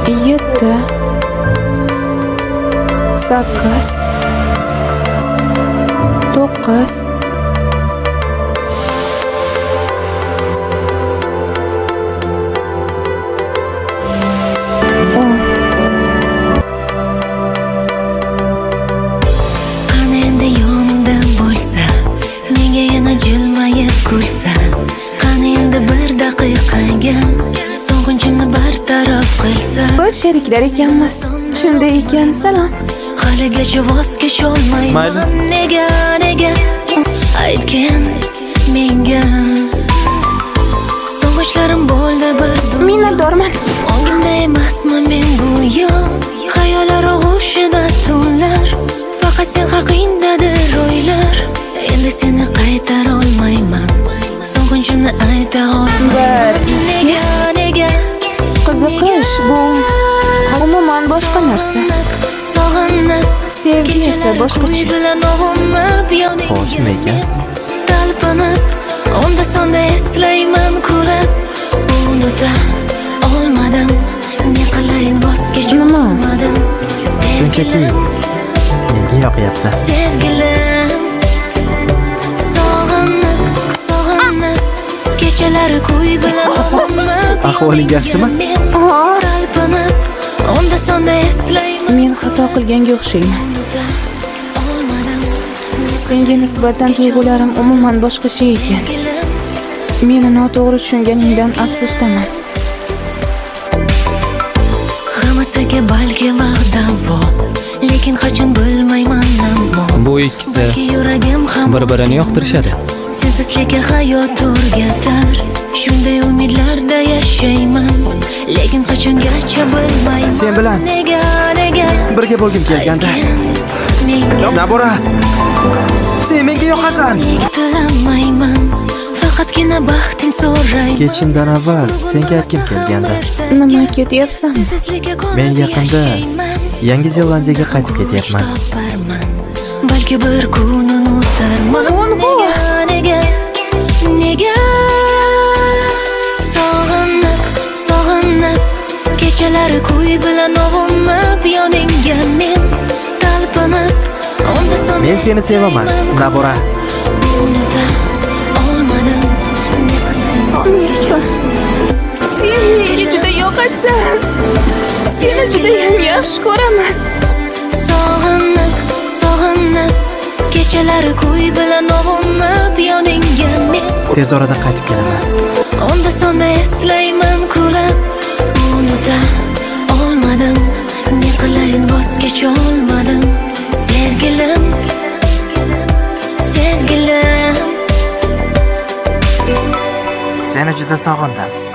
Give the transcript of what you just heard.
7 8 9 jilmayib kulsa, qani endi bir daqiqaga sog'inchimni bartaraf qilsa. Biz sheriklar ekanmiz. Shunday ekan, salom. Haligacha voz kecholmayman. Nega aytgin menga. Sog'ishlarim bo'ldi bir dum. Minnatdorman. Ongimda emasman men go'yo. Xayollar og'ushida tunlar. Faqat sen haqingdadir o'ylar. Endi seni qaytara olmayman. Sog'inchimni ayta olmayman. Nega Qiziqish bu umuman boshqa narsa. Sevgi esa boshqacha. Xo'shmi ekan? Talpinib, onda sonda eslayman kulib. Unuta olmadim. Ne qilayin voz kecholmadim. Shunchaki menga yoqyapti. Sevgilim, sog'inib, kechalari kuy bilan Ahvoling yaxshimi? Talpinib, onda sonda eslayman. Men xato qilganga o'xshayman. Senga nisbatan tuyg'ularim umuman boshqacha ekan. Meni noto'g'ri tushunganingdan afsusdaman. Hammasiga balki vaqtdan bor, lekin qachon bilmayman ammo. Bu ikkisi yuragim ham bir-birini yoqtirishadi. Sensizlikka hayot o'rgatar. Shunday umidlarda yashayman, lekin qachongacha bilmayman. Sen bilan nega birga bo'lgim kelganda. Nabora, sen menga yoqasan. Tilamayman, faqatgina baxting so'rayman. Ketishimdan avval senga aytgim kelganda. Nima ketyapsan? Men yaqinda Yangi Zelandiyaga qaytib ketyapman. Balki bir kun unutarman. Nega sog'inib, kechalari kuy bilan ovunib yoningga men talpinib, onda sonda Men seni sevaman, Nabora. Unuta olmadim. Sen menga juda yoqasan. Seni juda ham yaxshi ko'raman. Sog'inib, kechalari kuy bilan ovunib yoningga men Tez orada qaytib kelaman. onda sonda eslayman kulib. Unuta olmadim, ne qilayin voz kecholmadim. Sevgilim, Seni juda sog'indim.